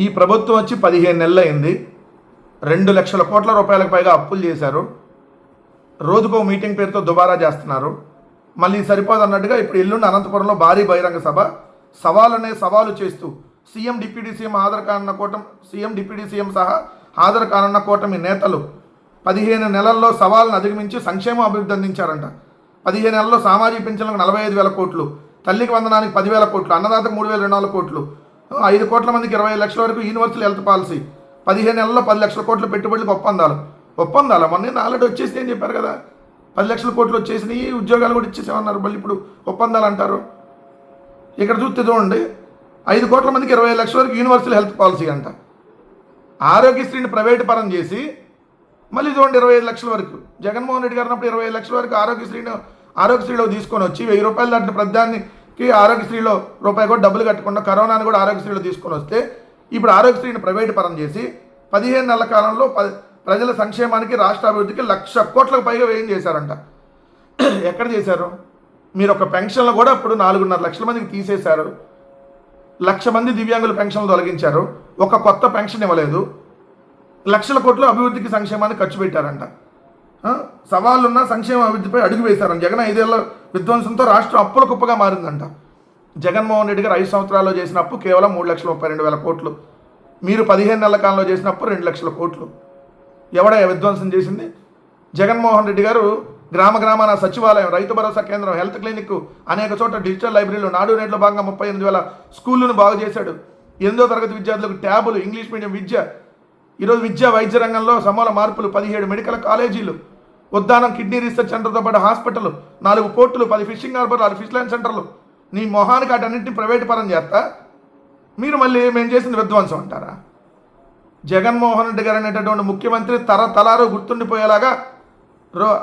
ఈ ప్రభుత్వం వచ్చి 15 నెలలు అయింది. 2 లక్షల కోట్ల రూపాయలకు పైగా అప్పులు చేశారు. రోజుకో మీటింగ్ పేరుతో దుబారా చేస్తున్నారు. మళ్ళీ సరిపోదన్నట్టుగా ఇప్పుడు ఎల్లుండి అనంతపురంలో భారీ బహిరంగ సభ. సవాలు చేస్తూ సీఎం డిప్యూటీ సీఎం హాజరు కానున్న కూటమి డిప్యూటీ సీఎం సహా హాజరు కానున్న కూటమి నేతలు 15 నెలల్లో సవాళ్ళను అధిగమించి సంక్షేమ అభివృద్ధి అందించారంట. 15 నెలల్లో సామాజిక పింఛన్లకు 45,000 కోట్లు, తల్లికి వందనానికి 10,000 కోట్లు, అన్నదాతకు 3,200 కోట్లు, 5 కోట్ల మందికి 20 లక్షల వరకు యూనివర్సల్ హెల్త్ పాలసీ, 15 నెలల్లో 10 లక్షల కోట్ల పెట్టుబడులకు ఒప్పందాలు మొన్న ఆల్రెడీ వచ్చేసి అని చెప్పారు కదా. 10 లక్షల కోట్లు వచ్చేసినాయి, ఉద్యోగాలు కూడా ఇచ్చేసామన్నారు. మళ్ళీ ఇప్పుడు ఒప్పందాలు అంటారు. ఇక్కడ చూస్తే చూడండి, 5 కోట్ల మందికి 20 లక్షల వరకు యూనివర్సల్ హెల్త్ పాలసీ అంట. ఆరోగ్యశ్రీని ప్రైవేటు పరం చేసి మళ్ళీ చూడండి 25 లక్షల వరకు. జగన్మోహన్ రెడ్డి గారు ఉన్నప్పుడు 25 లక్షల వరకు ఆరోగ్యశ్రీలో తీసుకొని వచ్చి 1000 రూపాయలు దాటిన ప్రధానికి ఆరోగ్యశ్రీలో రూపాయి కూడా డబ్బులు కట్టకుండా కరోనాని కూడా ఆరోగ్యశ్రీలో తీసుకొని వస్తే ఇప్పుడు ఆరోగ్యశ్రీని ప్రైవేటు పరం చేసి 15 నెలల కాలంలో ప్రజల సంక్షేమానికి రాష్ట్ర అభివృద్ధికి 1,00,000 కోట్లకు పైగా వ్యయం చేశారంట. ఎక్కడ చేశారు? మీరు ఒక పెన్షన్లు కూడా ఇప్పుడు 4.5 లక్షల మందికి తీసేశారు. 1,00,000 మంది దివ్యాంగుల పెన్షన్లు తొలగించారు. ఒక కొత్త పెన్షన్ ఇవ్వలేదు. 1,00,000 కోట్లు అభివృద్ధికి సంక్షేమానికి ఖర్చు పెట్టారంట. సవాళ్ళున్న సంక్షేమ అభివృద్ధిపై అడుగు వేశారంట. జగన్ 5 ఏళ్ల విధ్వంసంతో రాష్ట్రం అప్పుల కుప్పగా మారిందంట. జగన్మోహన్ రెడ్డి గారు 5 సంవత్సరాల్లో చేసిన అప్పు కేవలం 3,32,000 కోట్లు. మీరు 15 నెలల కాలంలో చేసిన అప్పు 2 లక్షల కోట్లు. ఎవడ విధ్వంసం చేసింది? జగన్మోహన్ రెడ్డి గారు గ్రామాన సచివాలయం, రైతు భరోసా కేంద్రం, హెల్త్ క్లినిక్, అనేక చోట్ల డిజిటల్ లైబ్రరీలు, నాడు నేట్లో భాగంగా 38,000 స్కూళ్ళను బాగు చేశాడు. 8వ తరగతి విద్యార్థులకు ట్యాబులు, ఇంగ్లీష్ మీడియం విద్య, ఈరోజు వైద్య రంగంలో సమూల మార్పులు, 17 మెడికల్ కాలేజీలు, ఉద్దానం కిడ్నీ రీసెర్చ్ సెంటర్తో పాటు హాస్పిటల్, 4 పోర్టులు, 10 ఫిషింగ్ హార్బర్లు, 6 ఫిష్ ల్యాండ్ సెంటర్లు. నీ మొహానికి అటన్నింటినీ ప్రైవేటు పరం చేస్తా మీరు మళ్ళీ మేము చేసింది విధ్వంసం అంటారా? జగన్మోహన్ రెడ్డి గారు అనేటటువంటి ముఖ్యమంత్రి తరతరాలు గుర్తుండిపోయేలాగా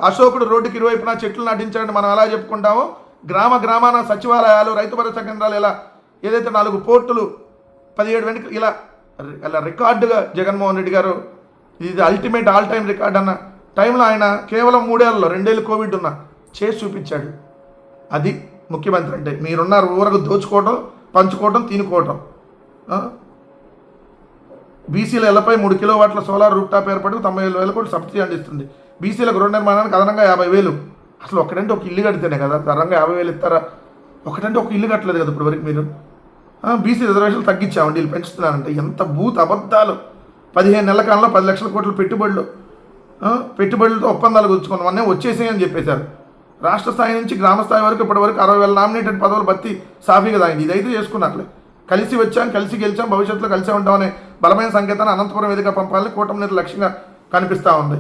అశోకుడు రోడ్డుకి ఇరువైపున చెట్లు నాటించాడని మనం ఎలా చెప్పుకుంటామో, గ్రామాన సచివాలయాలు, రైతు భరోసా కేంద్రాలు, ఇలా ఏదైతే 4 పోర్టులు, 17 వెనుక ఇలా రికార్డుగా జగన్మోహన్ రెడ్డి గారు ఇది అల్టిమేట్ ఆల్ టైమ్ రికార్డ్ అన్న టైంలో ఆయన కేవలం 3 ఏళ్లలో 2 ఏళ్ళు కోవిడ్ ఉన్న చేసి చూపించాడు. అది ముఖ్యమంత్రి అంటే. మీరున్నారు ఊరకు దోచుకోవటం, పంచుకోవటం, తినుకోవటం. బీసీల ఇళ్లపై 3 కిలోవాట్ల సోలార్ రూప్ టాప్ ఏర్పాటు 90,000 కోట్లు సబ్సిడీ అందిస్తుంది. బీసీలకు గృహ నిర్మాణానికి అదనంగా 50,000. అసలు ఒకటంటే ఒక ఇల్లు కడితేనే కదా అదనంగా 50,000 ఇస్తారా? ఒకటంటే ఒక ఇల్లు కట్టలేదు కదా ఇప్పుడు వరకు మీరు. బీసీ రిజర్వేషన్లు తగ్గించామండి, వీళ్ళు పెంచుతున్నారంటే ఎంత అబద్ధాలు. 15 నెలల కాలంలో 10 లక్షల కోట్ల పెట్టుబడులతో ఒప్పందాలు కూర్చుకున్నాం. మొన్నే వచ్చేసాయని చెప్పేశారు. రాష్ట్ర స్థాయి నుంచి గ్రామ స్థాయి వరకు ఇప్పటివరకు 60,000 నామినేటెడ్ పదవులు భర్తీ సాఫీగా తాగింది. ఇదైతే చేసుకున్నట్లే. కలిసి వచ్చాం, కలిసి గెలిచాం, భవిష్యత్తులో కలిసే ఉంటామనే బలమైన సంకేతాన్ని అనంతపురం వేదిక పంపాలని కూటమి నేతల లక్ష్యంగా కనిపిస్తూ ఉంది.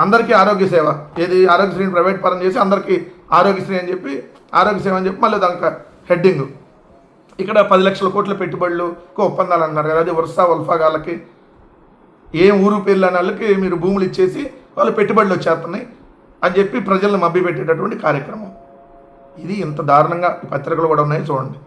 అందరికీ ఆరోగ్య సేవ, ఏది ఆరోగ్యశ్రీని ప్రైవేట్ పరం చేసి అందరికీ ఆరోగ్యశ్రీ అని చెప్పి ఆరోగ్య సేవ అని చెప్పి మళ్ళీ దానికి హెడ్డింగ్. ఇక్కడ 10 లక్షల కోట్ల పెట్టుబడులకు ఒప్పందాలు అన్నారు కదా, అది వల్ఫాగాళ్ళకి, ఏం ఊరు పేర్లు అనే వాళ్ళకి మీరు భూములు ఇచ్చేసి వాళ్ళు పెట్టుబడులు వచ్చేస్తున్నాయి అని చెప్పి ప్రజలను మభ్యపెట్టేటటువంటి కార్యక్రమం. ఇది ఇంత దారుణంగా ఈ పత్రికలు కూడా ఉన్నాయి చూడండి.